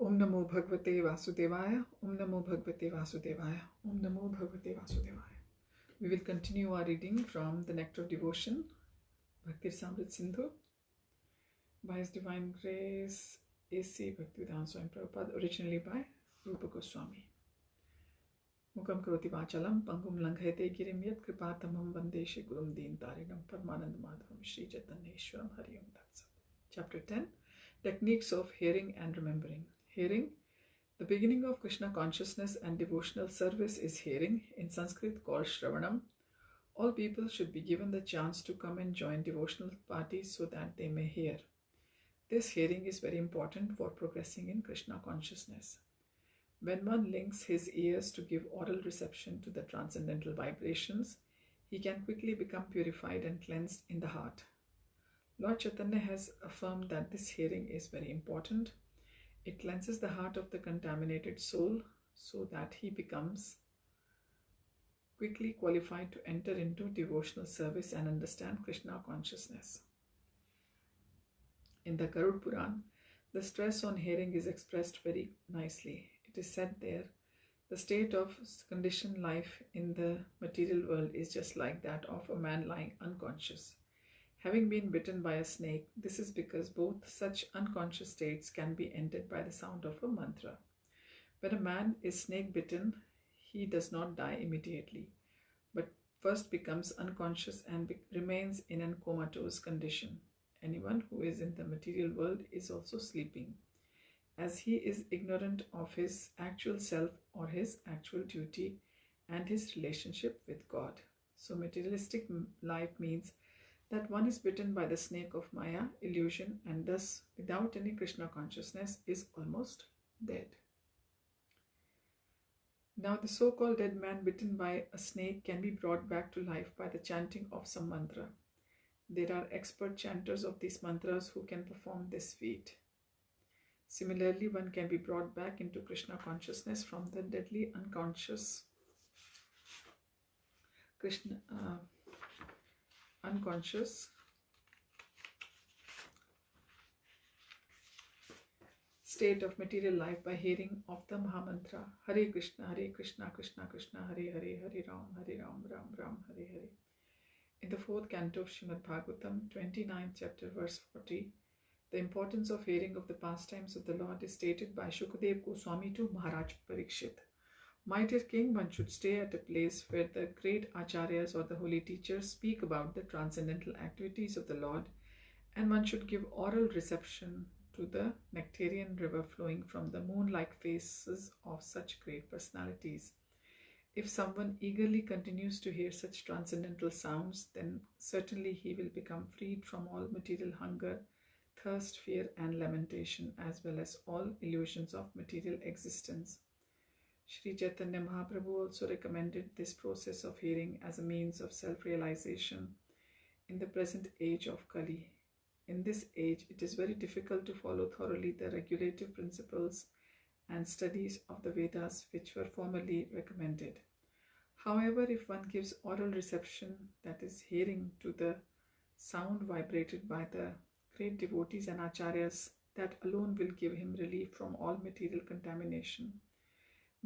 Om Namo Bhagavate Vasudevaya, Om Namo Bhagavate Vasudevaya, Om Namo Bhagavate Vasudevaya. We will continue our reading from the Nectar of Devotion, Bhakti Rasamrita Sindhu, by His Divine Grace, A.C. Bhaktivedanta Swami Prabhupada, originally by Rūpa Gosvāmī. Mukam karoti vachalam, pangum langhayate girim yat kripatamam vande Shri Gurum Deen Tarinam Paramanand Madhavam Shri Chaitanyeshwaram Hari Om Tat Sat. Chapter 10, Techniques of Hearing and Remembering. Hearing. The beginning of Krishna consciousness and devotional service is hearing, in Sanskrit called Shravanam. All people should be given the chance to come and join devotional parties so that they may hear. This hearing is very important for progressing in Krishna consciousness. When one links his ears to give oral reception to the transcendental vibrations, he can quickly become purified and cleansed in the heart. Lord Chaitanya has affirmed that this hearing is very important. It cleanses the heart of the contaminated soul so that he becomes quickly qualified to enter into devotional service and understand Krishna consciousness. In the Garud Puran, the stress on hearing is expressed very nicely. It is said there, the state of conditioned life in the material world is just like that of a man lying unconscious. Having been bitten by a snake, this is because both such unconscious states can be ended by the sound of a mantra. When a man is snake bitten, he does not die immediately, but first becomes unconscious and remains in an comatose condition. Anyone who is in the material world is also sleeping, as he is ignorant of his actual self or his actual duty and his relationship with God. So materialistic life means that one is bitten by the snake of Maya, illusion, and thus, without any Krishna consciousness, is almost dead. Now, the so-called dead man bitten by a snake can be brought back to life by the chanting of some mantra. There are expert chanters of these mantras who can perform this feat. Similarly, one can be brought back into Krishna consciousness from the deadly unconscious state of material life by hearing of the Mahamantra Hare Krishna, Krishna Krishna, Hare Hare, Hare Ram, Ram Ram, Hare Hare. In the 4th canto of Srimad Bhagavatam, 29th chapter, verse 40, the importance of hearing of the pastimes of the Lord is stated by Shukadeva Gosvāmī to Maharaj Parikshit. My dear king, one should stay at a place where the great acharyas or the holy teachers speak about the transcendental activities of the Lord, and one should give oral reception to the nectarian river flowing from the moon-like faces of such great personalities. If someone eagerly continues to hear such transcendental sounds, then certainly he will become freed from all material hunger, thirst, fear, and lamentation, as well as all illusions of material existence. Sri Chaitanya Mahaprabhu also recommended this process of hearing as a means of self-realization in the present age of Kali. In this age, it is very difficult to follow thoroughly the regulative principles and studies of the Vedas which were formerly recommended. However, if one gives oral reception, that is hearing, to the sound vibrated by the great devotees and acharyas, that alone will give him relief from all material contamination.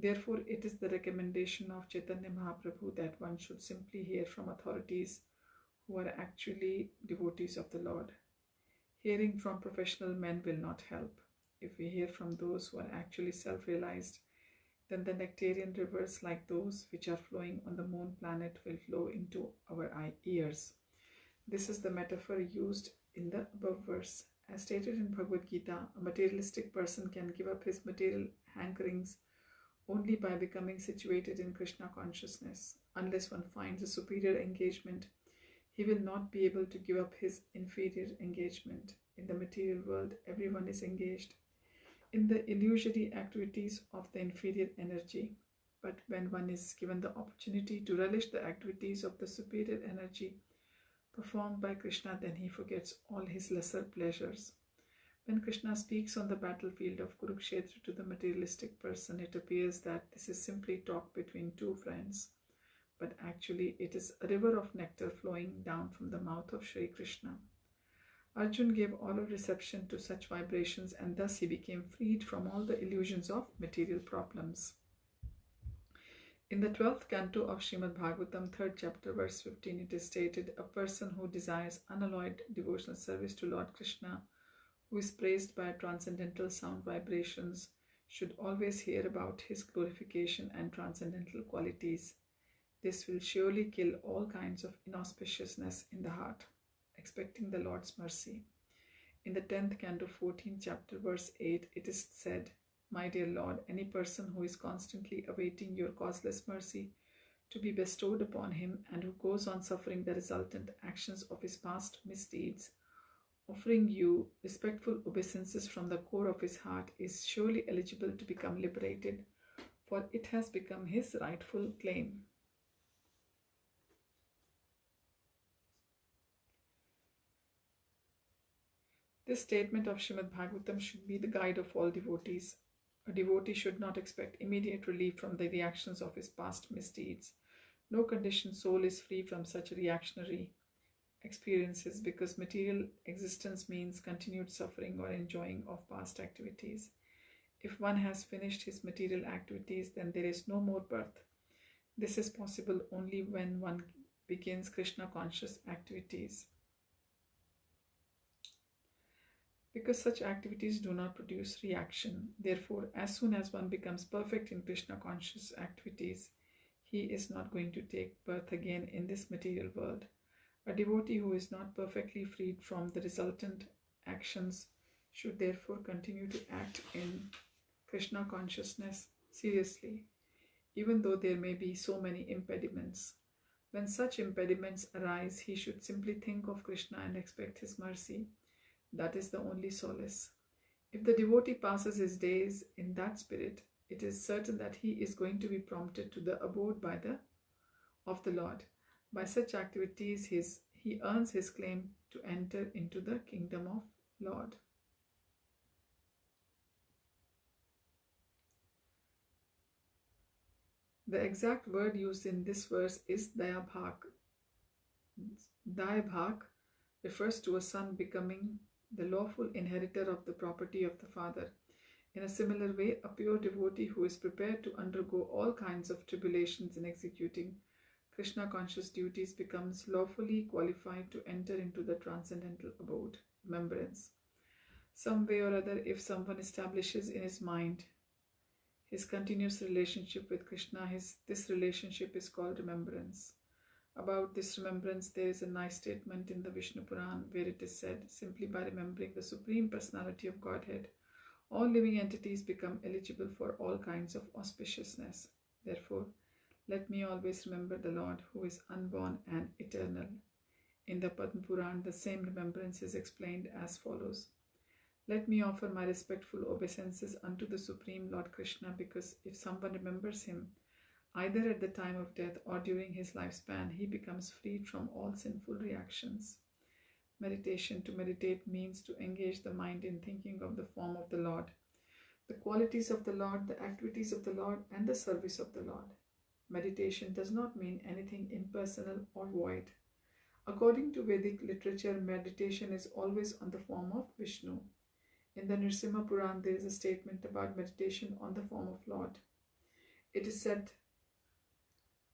Therefore, it is the recommendation of Chaitanya Mahaprabhu that one should simply hear from authorities who are actually devotees of the Lord. Hearing from professional men will not help. If we hear from those who are actually self-realized, then the nectarian rivers like those which are flowing on the moon planet will flow into our ears. This is the metaphor used in the above verse. As stated in Bhagavad-Gita, a materialistic person can give up his material hankerings only by becoming situated in Krishna consciousness. Unless one finds a superior engagement, he will not be able to give up his inferior engagement. In the material world, everyone is engaged in the illusory activities of the inferior energy. But when one is given the opportunity to relish the activities of the superior energy performed by Krishna, then he forgets all his lesser pleasures. When Krishna speaks on the battlefield of Kurukshetra to the materialistic person, it appears that this is simply talk between two friends. But actually it is a river of nectar flowing down from the mouth of Sri Krishna. Arjun gave oral reception to such vibrations, and thus he became freed from all the illusions of material problems. In the 12th canto of Srimad Bhagavatam, 3rd chapter, verse 15, it is stated, a person who desires unalloyed devotional service to Lord Krishna, who is praised by transcendental sound vibrations, should always hear about his glorification and transcendental qualities. This will surely kill all kinds of inauspiciousness in the heart, expecting the Lord's mercy. In the 10th canto, 14th chapter, verse 8, it is said, my dear Lord, any person who is constantly awaiting your causeless mercy to be bestowed upon him and who goes on suffering the resultant actions of his past misdeeds, offering you respectful obeisances from the core of his heart, is surely eligible to become liberated, for it has become his rightful claim. This statement of Srimad Bhagavatam should be the guide of all devotees. A devotee should not expect immediate relief from the reactions of his past misdeeds. No conditioned soul is free from such reactionary experiences, because material existence means continued suffering or enjoying of past activities. If one has finished his material activities, then there is no more birth. This is possible only when one begins Krishna conscious activities, because such activities do not produce reaction. Therefore, as soon as one becomes perfect in Krishna conscious activities, he is not going to take birth again in this material world. A devotee who is not perfectly freed from the resultant actions should therefore continue to act in Krishna consciousness seriously, even though there may be so many impediments. When such impediments arise, he should simply think of Krishna and expect his mercy. That is the only solace. If the devotee passes his days in that spirit, it is certain that he is going to be prompted to the abode of the Lord. By such activities, he earns his claim to enter into the kingdom of Lord. The exact word used in this verse is dayabhak. Dayabhak refers to a son becoming the lawful inheritor of the property of the father. In a similar way, a pure devotee who is prepared to undergo all kinds of tribulations in executing Krishna conscious duties becomes lawfully qualified to enter into the transcendental abode, remembrance. Some way or other, if someone establishes in his mind his continuous relationship with Krishna, this relationship is called remembrance. About this remembrance, there is a nice statement in the Vishnu Puran where it is said, simply by remembering the Supreme Personality of Godhead, all living entities become eligible for all kinds of auspiciousness. Therefore, let me always remember the Lord who is unborn and eternal. In the Padma Puran, the same remembrance is explained as follows. Let me offer my respectful obeisances unto the Supreme Lord Krishna, because if someone remembers him, either at the time of death or during his lifespan, he becomes freed from all sinful reactions. Meditation. To meditate means to engage the mind in thinking of the form of the Lord, the qualities of the Lord, the activities of the Lord, and the service of the Lord. Meditation does not mean anything impersonal or void. According to Vedic literature, meditation is always on the form of Vishnu. In the Nrsimha Puran, there is a statement about meditation on the form of Lord. It is said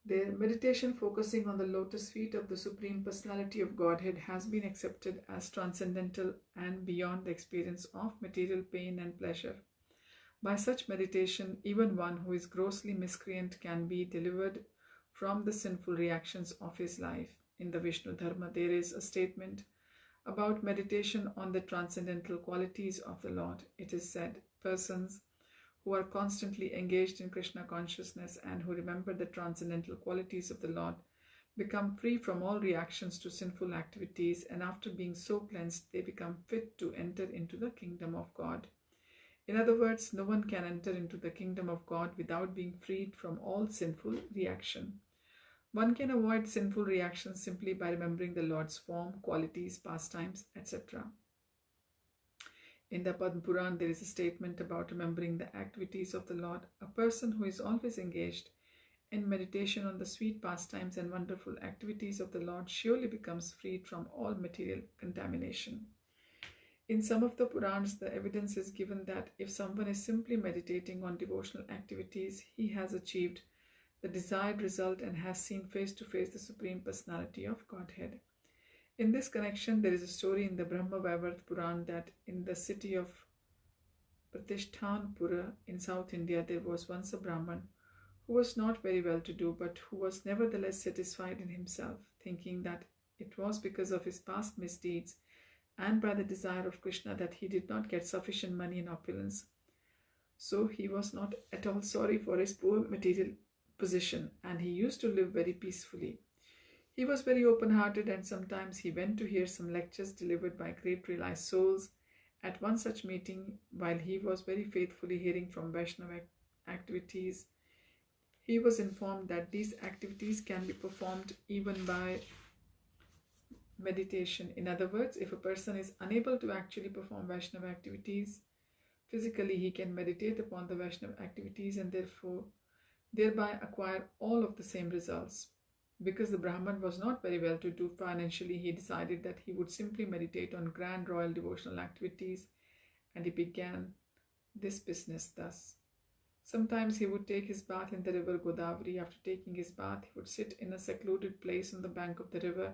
there, meditation focusing on the lotus feet of the Supreme Personality of Godhead has been accepted as transcendental and beyond the experience of material pain and pleasure. By such meditation, even one who is grossly miscreant can be delivered from the sinful reactions of his life. In the Vishnu Dharma, there is a statement about meditation on the transcendental qualities of the Lord. It is said, persons who are constantly engaged in Krishna consciousness and who remember the transcendental qualities of the Lord become free from all reactions to sinful activities, and after being so cleansed, they become fit to enter into the kingdom of God. In other words, no one can enter into the kingdom of God without being freed from all sinful reaction. One can avoid sinful reactions simply by remembering the Lord's form, qualities, pastimes, etc. In the Padma Puran, there is a statement about remembering the activities of the Lord. A person who is always engaged in meditation on the sweet pastimes and wonderful activities of the Lord surely becomes freed from all material contamination. In some of the Purans, the evidence is given that if someone is simply meditating on devotional activities, he has achieved the desired result and has seen face to face the Supreme Personality of Godhead. In this connection, there is a story in the Brahma Vaivarta Puran that in the city of Pratishthanpura in South India, there was once a Brahman who was not very well to do, but who was nevertheless satisfied in himself, thinking that it was because of his past misdeeds and by the desire of Krishna that he did not get sufficient money and opulence. So he was not at all sorry for his poor material position, and he used to live very peacefully. He was very open-hearted, and sometimes he went to hear some lectures delivered by great realized souls. At one such meeting, while he was very faithfully hearing from Vaishnava activities, he was informed that these activities can be performed even by meditation. In other words, if a person is unable to actually perform Vaishnava activities physically, he can meditate upon the Vaishnava activities and thereby acquire all of the same results. Because the Brahman was not very well to do financially, he decided that he would simply meditate on grand royal devotional activities, and he began this business thus. Sometimes he would take his bath in the river Godavari. After taking his bath, he would sit in a secluded place on the bank of the river,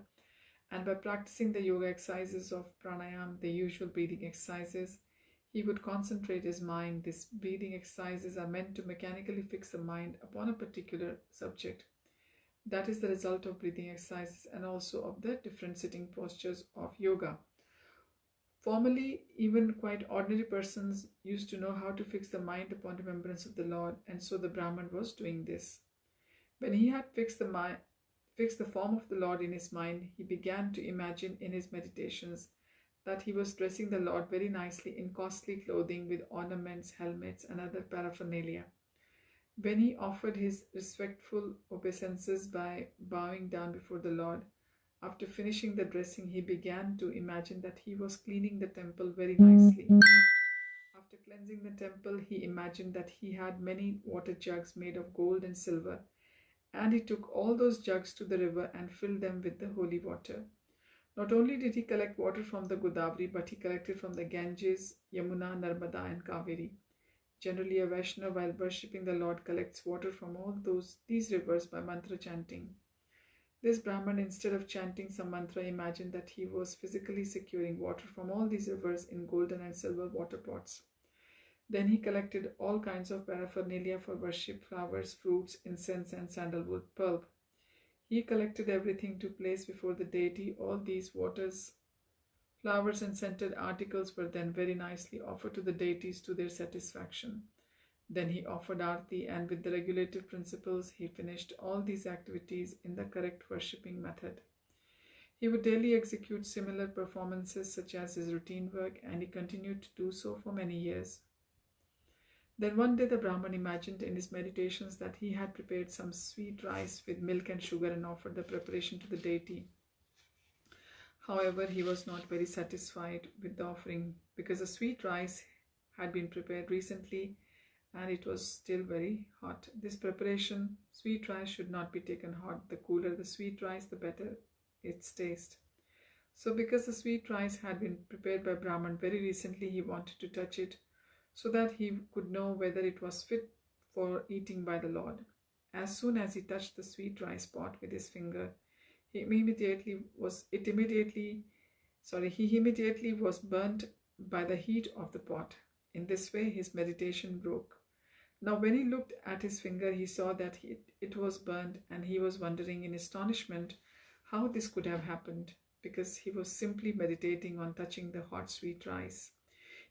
and by practicing the yoga exercises of pranayam, the usual breathing exercises, he would concentrate his mind. These breathing exercises are meant to mechanically fix the mind upon a particular subject. That is the result of breathing exercises and also of the different sitting postures of yoga. Formerly, even quite ordinary persons used to know how to fix the mind upon remembrance of the Lord, and so the Brahman was doing this. When he had fixed the form of the Lord in his mind, he began to imagine in his meditations that he was dressing the Lord very nicely in costly clothing with ornaments, helmets, and other paraphernalia. When he offered his respectful obeisances by bowing down before the Lord, after finishing the dressing, he began to imagine that he was cleaning the temple very nicely. After cleansing the temple, he imagined that he had many water jugs made of gold and silver, and he took all those jugs to the river and filled them with the holy water. Not only did he collect water from the Godavari, but he collected from the Ganges, Yamuna, Narmada, and Kaveri. Generally, a Vaishnava, while worshipping the Lord, collects water from all these rivers by mantra chanting. This Brahman, instead of chanting some mantra, imagined that he was physically securing water from all these rivers in golden and silver water pots. Then he collected all kinds of paraphernalia for worship: flowers, fruits, incense, and sandalwood pulp. He collected everything to place before the deity. All these waters, flowers, and scented articles were then very nicely offered to the deities to their satisfaction. Then he offered arti, and with the regulative principles, he finished all these activities in the correct worshipping method. He would daily execute similar performances such as his routine work, and he continued to do so for many years. Then one day the Brahman imagined in his meditations that he had prepared some sweet rice with milk and sugar and offered the preparation to the deity. However, he was not very satisfied with the offering because the sweet rice had been prepared recently and it was still very hot. This preparation, sweet rice, should not be taken hot. The cooler the sweet rice, the better its taste. So because the sweet rice had been prepared by Brahman very recently, he wanted to touch it so that he could know whether it was fit for eating by the Lord. As soon as he touched the sweet rice pot with his finger, he immediately was burnt by the heat of the pot. In this way, his meditation broke. Now, when he looked at his finger, he saw that it was burned, and he was wondering in astonishment how this could have happened, because he was simply meditating on touching the hot sweet rice.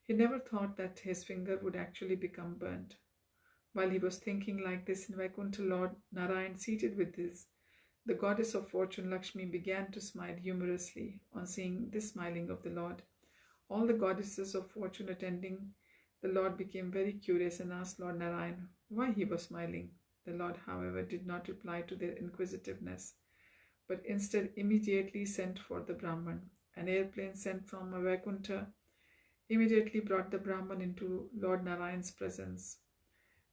He never thought that his finger would actually become burnt. While he was thinking like this in Vaikuntha, Lord Narayan, seated with the goddess of fortune Lakshmi, began to smile humorously on seeing this smiling of the Lord. All the goddesses of fortune attending the Lord became very curious and asked Lord Narayan why he was smiling. The Lord, however, did not reply to their inquisitiveness, but instead immediately sent for the Brahman. An airplane sent from Vaikuntha immediately brought the Brahman into Lord Narayan's presence.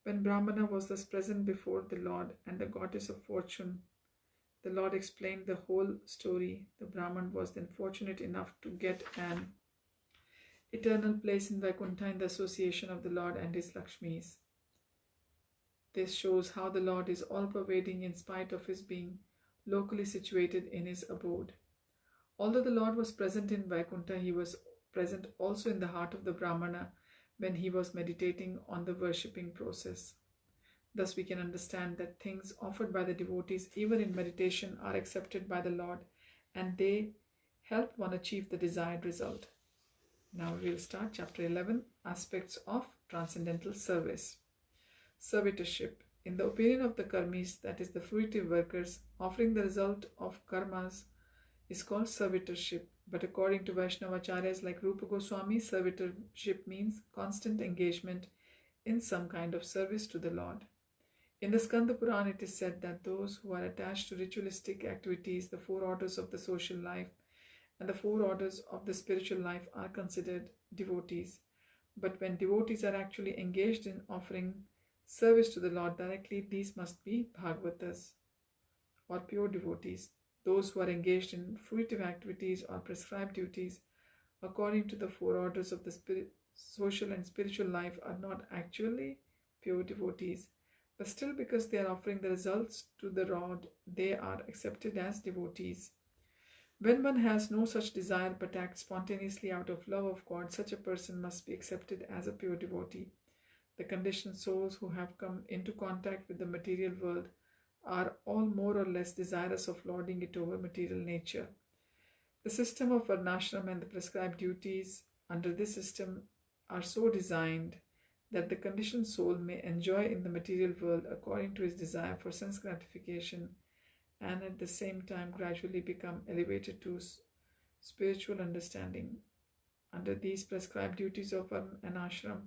When Brahmana was thus present before the Lord and the goddess of fortune, the Lord explained the whole story. The Brahman was then fortunate enough to get an eternal place in Vaikuntha in the association of the Lord and his Lakshmis. This shows how the Lord is all-pervading in spite of his being locally situated in his abode. Although the Lord was present in Vaikuntha, he was present also in the heart of the Brahmana when he was meditating on the worshipping process. Thus we can understand that things offered by the devotees even in meditation are accepted by the Lord, and they help one achieve the desired result. Now we will start chapter 11, Aspects of Transcendental Service. Servitorship. In the opinion of the karmis, that is the fruitive workers, offering the result of karmas is called servitorship. But according to Vaishnavacharyas like Rūpa Gosvāmī, servitorship means constant engagement in some kind of service to the Lord. In the Skanda Purana, it is said that those who are attached to ritualistic activities, the 4 orders of the social life and the 4 orders of the spiritual life, are considered devotees. But when devotees are actually engaged in offering service to the Lord directly, these must be Bhagavatas or pure devotees. Those who are engaged in fruitive activities or prescribed duties according to the 4 orders of the social and spiritual life are not actually pure devotees, but still because they are offering the results to the Lord, they are accepted as devotees. When one has no such desire but acts spontaneously out of love of God, such a person must be accepted as a pure devotee. The conditioned souls who have come into contact with the material world are all more or less desirous of lording it over material nature. The system of varnashram and the prescribed duties under this system are so designed that the conditioned soul may enjoy in the material world according to his desire for sense gratification, and at the same time gradually become elevated to spiritual understanding. Under these prescribed duties of an ashram,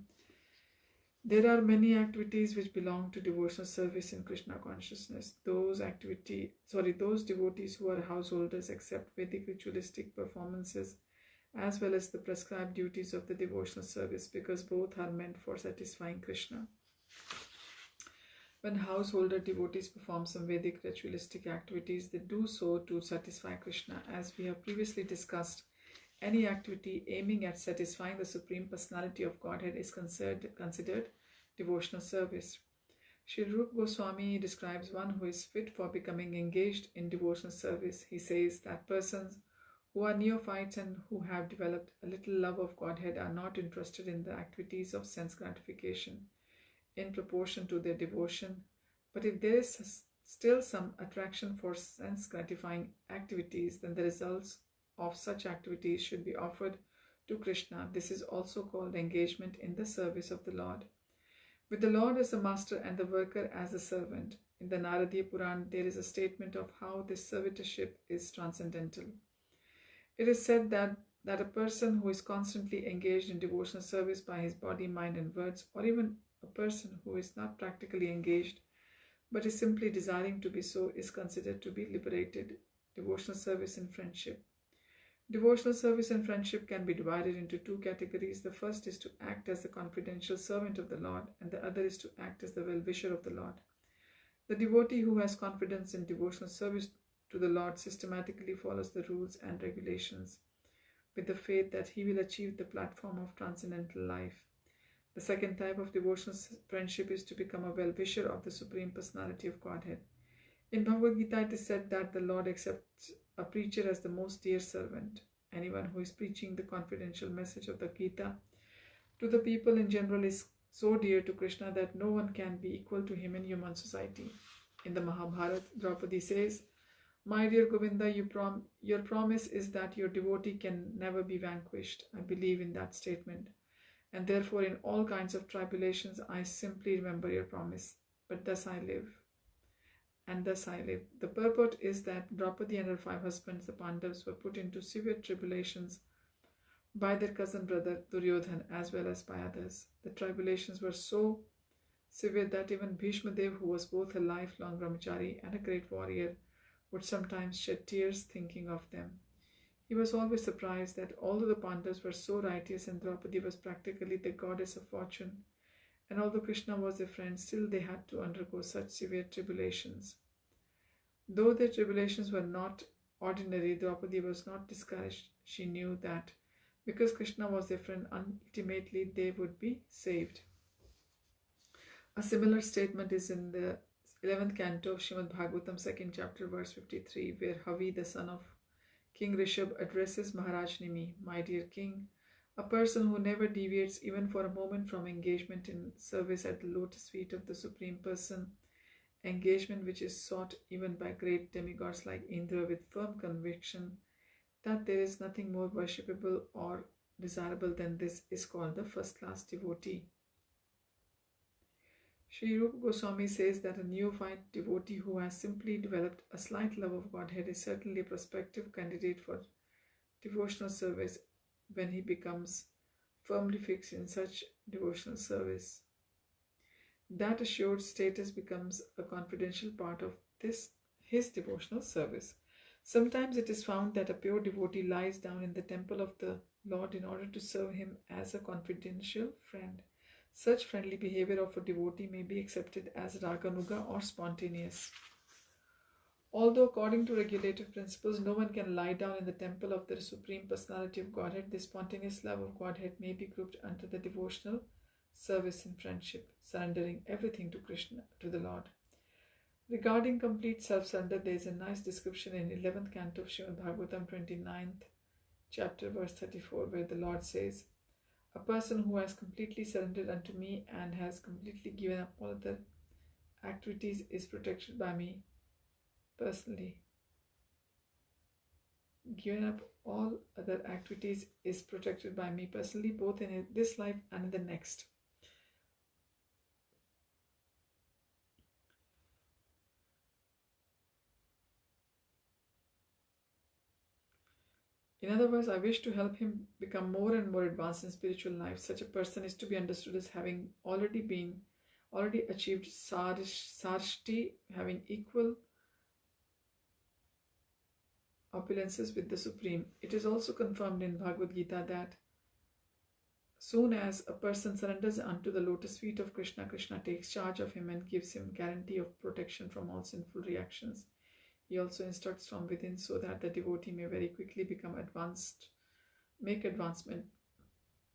there are many activities which belong to devotional service in Krishna consciousness. Those devotees who are householders accept Vedic ritualistic performances as well as the prescribed duties of the devotional service, because both are meant for satisfying Krishna. When householder devotees perform some Vedic ritualistic activities, they do so to satisfy Krishna. As we have previously discussed, any activity aiming at satisfying the Supreme Personality of Godhead is considered devotional service. Srila Rūpa Gosvāmī describes one who is fit for becoming engaged in devotional service. He says that persons who are neophytes and who have developed a little love of Godhead are not interested in the activities of sense gratification in proportion to their devotion, but if there is still some attraction for sense gratifying activities, then the results of such activities should be offered to Krishna. This is also called engagement in the service of the Lord, with the Lord as the master and the worker as the servant. In the Naradiya Purana, there is a statement of how this servitorship is transcendental. It is said that a person who is constantly engaged in devotional service by his body, mind and words, or even a person who is not practically engaged but is simply desiring to be so, is considered to be liberated. Devotional service and friendship. Devotional service and friendship can be divided into 2 categories. The first is to act as the confidential servant of the Lord, and the other is to act as the well-wisher of the Lord. The devotee who has confidence in devotional service to the Lord systematically follows the rules and regulations with the faith that he will achieve the platform of transcendental life. The second type of devotional friendship is to become a well-wisher of the Supreme Personality of Godhead. In Bhagavad-Gita, it is said that the Lord accepts a preacher as the most dear servant. Anyone who is preaching the confidential message of the Gita to the people in general is so dear to Krishna that no one can be equal to him in human society. In the Mahabharata, Draupadi says, "My dear Govinda, your promise is that your devotee can never be vanquished. I believe in that statement, and therefore in all kinds of tribulations I simply remember your promise. But thus I live. And thus I live." The purport is that Draupadi and her 5 husbands, the Pandavas, were put into severe tribulations by their cousin brother Duryodhan as well as by others. The tribulations were so severe that even Bhishma Dev, who was both a lifelong brahmachari and a great warrior, would sometimes shed tears thinking of them. He was always surprised that although the Pandavas were so righteous and Draupadi was practically the goddess of fortune, and although Krishna was their friend, still they had to undergo such severe tribulations. Though their tribulations were not ordinary, Draupadi was not discouraged. She knew that Because Krishna was their friend, ultimately they would be saved. A similar statement is in the 11th canto of Srimad Bhagavatam, 2nd chapter, verse 53, where Havi, the son of King Rishabh, addresses Maharaj Nimi, my dear king, a person who never deviates even for a moment from engagement in service at the lotus feet of the Supreme Person, engagement which is sought even by great demigods like Indra with firm conviction that there is nothing more worshipable or desirable than this, is called the first-class devotee. Sri Rūpa Gosvāmī says that a neophyte devotee who has simply developed a slight love of Godhead is certainly a prospective candidate for devotional service when he becomes firmly fixed in such devotional service. That assured status becomes a confidential part of his devotional service. Sometimes it is found that a pure devotee lies down in the temple of the Lord in order to serve him as a confidential friend. Such friendly behavior of a devotee may be accepted as raganuga or spontaneous. Although according to regulative principles, no one can lie down in the temple of the Supreme Personality of Godhead, the spontaneous love of Godhead may be grouped under the devotional service and friendship, surrendering everything to Krishna, to the Lord. Regarding complete self-surrender, there is a nice description in 11th canto of Srimad Bhagavatam, 29th chapter, verse 34, where the Lord says, a person who has completely surrendered unto me and has completely given up all other activities is protected by me personally. Given up all other activities is protected by me personally, both in this life and in the next. In other words, I wish to help him become more and more advanced in spiritual life. Such a person is to be understood as having already achieved sarshti, having equal opulences with the Supreme. It is also confirmed in Bhagavad-Gita that soon as a person surrenders unto the lotus feet of Krishna, Krishna takes charge of him and gives him guarantee of protection from all sinful reactions. He also instructs from within so that the devotee may very quickly make advancement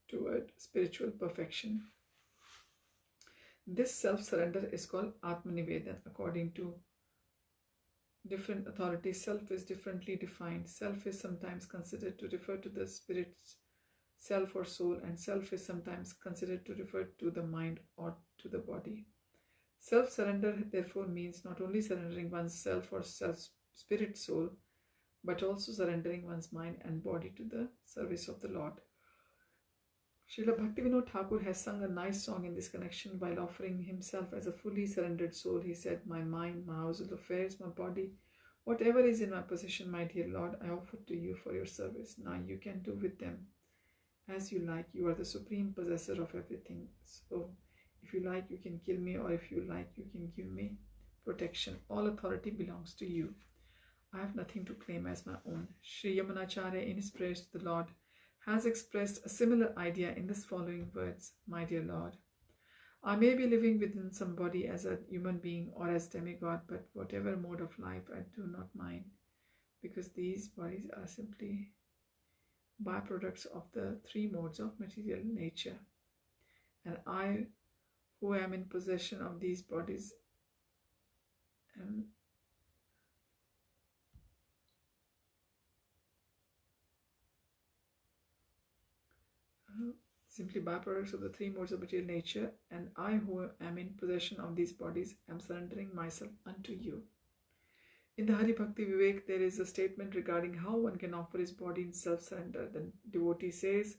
toward spiritual perfection. This self-surrender is called Atmanivedan. According to different authorities, self is differently defined. Self is sometimes considered to refer to the spirit's self or soul, and self is sometimes considered to refer to the mind or to the body. Self-surrender therefore means not only surrendering one's self or spirit soul, but also surrendering one's mind and body to the service of the Lord. Srila Bhaktivinoda Thakur has sung a nice song in this connection while offering himself as a fully surrendered soul. He said, my mind, my household affairs, my body, whatever is in my possession, my dear Lord, I offer to you for your service. Now you can do with them as you like. You are the supreme possessor of everything. So if you like, you can kill me, or if you like, you can give me protection. All authority belongs to you. I have nothing to claim as my own. Sri Yamunacharya, in his prayers to the Lord, has expressed a similar idea in the following words. My dear Lord, I may be living within some body as a human being or as demigod, but whatever mode of life, I do not mind, because these bodies are simply byproducts of the three modes of material nature. And I, who am in possession of these bodies, am simply byproducts of the three modes of material nature, and I, who am in possession of these bodies, am surrendering myself unto you. In the Hari Bhakti Vivek, there is a statement regarding how one can offer his body in self-surrender. The devotee says,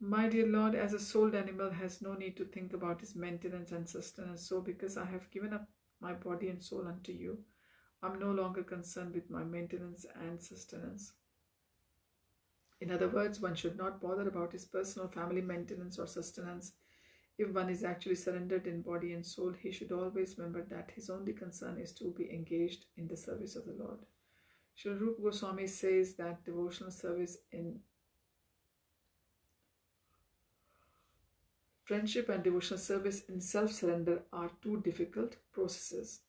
my dear Lord, as a souled animal has no need to think about his maintenance and sustenance, so because I have given up my body and soul unto you, I am no longer concerned with my maintenance and sustenance. In other words, one should not bother about his personal family maintenance or sustenance. If one is actually surrendered in body and soul, he should always remember that his only concern is to be engaged in the service of the Lord. Srila Rūpa Gosvāmī says that devotional service in friendship and devotional service in self-surrender are two difficult processes.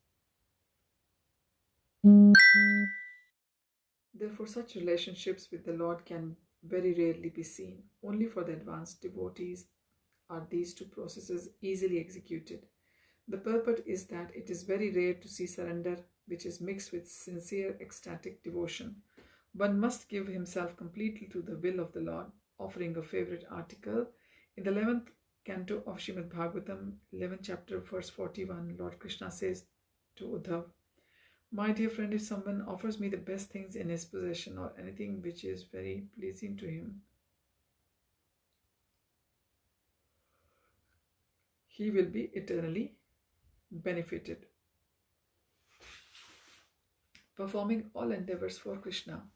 Therefore, such relationships with the Lord can very rarely be seen. Only for the advanced devotees are these two processes easily executed. The purport is that it is very rare to see surrender which is mixed with sincere ecstatic devotion. One must give himself completely to the will of the Lord, offering a favorite article. In the 11th canto of Srimad Bhagavatam, 11th chapter, verse 41, Lord Krishna says to Uddhav, "My dear friend, if someone offers me the best things in his possession or anything which is very pleasing to him, he will be eternally benefited." Performing all endeavors for Krishna.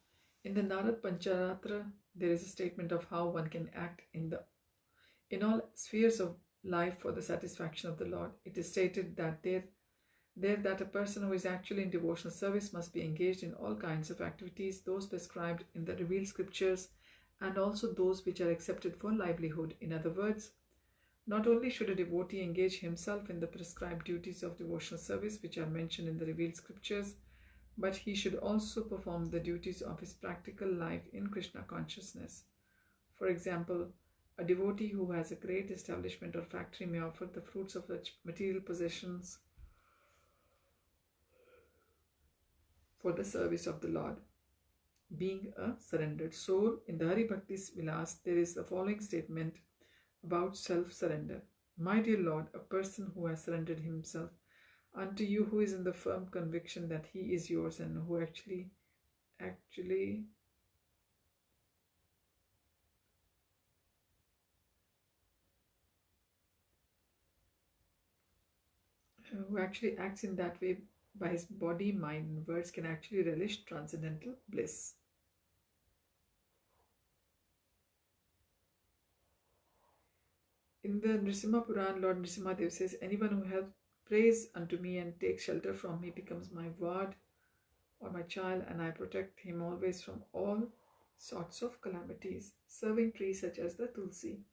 In the Narad Pancharatra, there is a statement of how one can act in all spheres of life for the satisfaction of the Lord. It is stated that that a person who is actually in devotional service must be engaged in all kinds of activities, those prescribed in the revealed scriptures and also those which are accepted for livelihood. In other words, not only should a devotee engage himself in the prescribed duties of devotional service which are mentioned in the revealed scriptures, but he should also perform the duties of his practical life in Krishna consciousness. For example, a devotee who has a great establishment or factory may offer the fruits of such material possessions for the service of the Lord, being a surrendered soul. In the Hari Bhakti Vilas, there is the following statement about self-surrender. My dear Lord, a person who has surrendered himself unto you, who is in the firm conviction that he is yours and who actually acts in that way by his body, mind, and words, can actually relish transcendental bliss. In the Nrisimha Puran, Lord Nrisimhadev says, anyone who helps prays unto me and takes shelter from me becomes my ward or my child, and I protect him always from all sorts of calamities. Serving trees such as the Tulsi.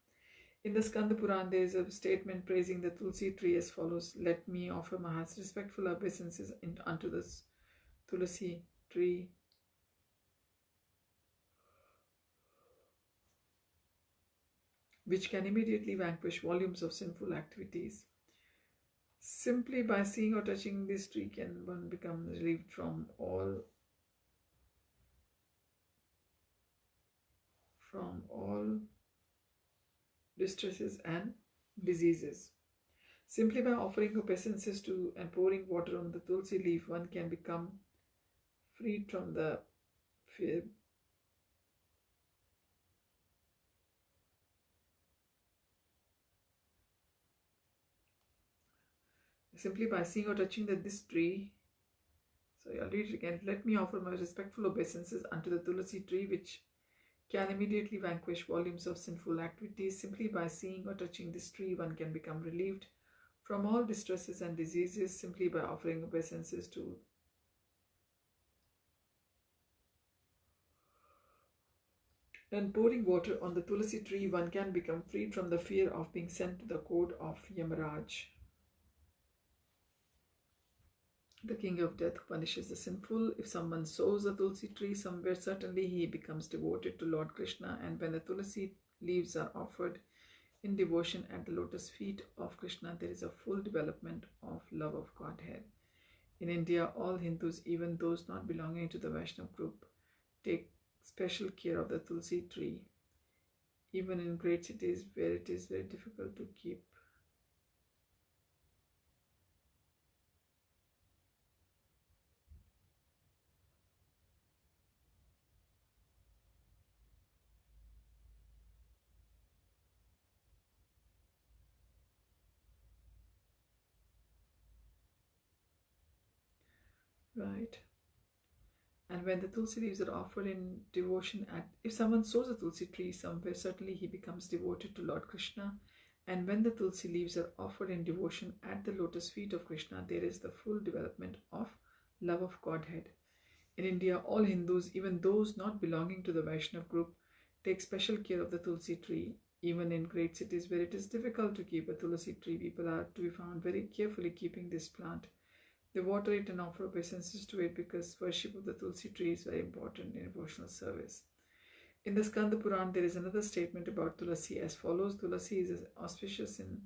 In the Skanda Puran, there is a statement praising the Tulsi tree as follows: let me offer my most respectful obeisances unto this Tulsi tree, which can immediately vanquish volumes of sinful activities. Simply by seeing or touching this tree can one become relieved from all distresses and diseases. Simply by offering obeisances to and pouring water on the tulsi leaf, one can become freed from the fear. Simply by seeing or touching this tree, I'll read it again. Let me offer my respectful obeisances unto the tulsi tree, which can immediately vanquish volumes of sinful activities. Simply by seeing or touching this tree, one can become relieved from all distresses and diseases. Simply by offering obeisances to and pouring water on the tulsi tree, one can become freed from the fear of being sent to the court of Yamaraj, the king of death, who punishes the sinful. If someone sows a tulsi tree somewhere, certainly he becomes devoted to Lord Krishna, and when the tulsi leaves are offered in devotion at the lotus feet of Krishna, there is a full development of love of Godhead. In India, all Hindus, even those not belonging to the Vaishnava group, take special care of the tulsi tree, even in great cities where it is very difficult to keep. Right. And when the tulsi leaves are offered in devotion if someone sows a tulsi tree somewhere, certainly he becomes devoted to Lord Krishna. And when the tulsi leaves are offered in devotion at the lotus feet of Krishna, there is the full development of love of Godhead. In India, all Hindus, even those not belonging to the Vaishnava group, take special care of the tulsi tree. Even in great cities where it is difficult to keep a tulsi tree, people are to be found very carefully keeping this plant. They water it and offer obeisances to it because worship of the tulsi tree is very important in devotional service. In the Skanda Puran, there is another statement about Tulasi as follows. Tulasi is auspicious in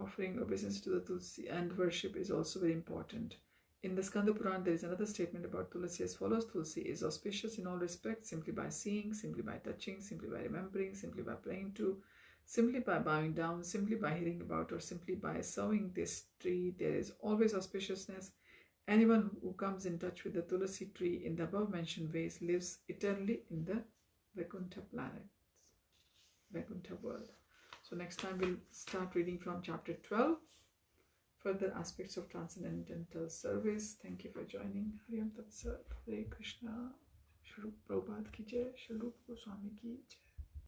offering obeisance to the Tulsi and worship is also very important. In the Skanda Puran, there is another statement about Tulasi as follows. Tulsi is auspicious in all respects, simply by seeing, simply by touching, simply by remembering, simply by praying to, simply by bowing down, simply by hearing about, or simply by serving this tree. There is always auspiciousness. Anyone who comes in touch with the Tulasi tree in the above mentioned ways lives eternally in the Vaikuntha planet, Vaikuntha world. So next time we'll start reading from chapter 12, further aspects of transcendental service. Thank you for joining. Hari Om Tat Sat. Hare Krishna. Shri Prabhupada ki jai. Shri Gosvāmī ki jai.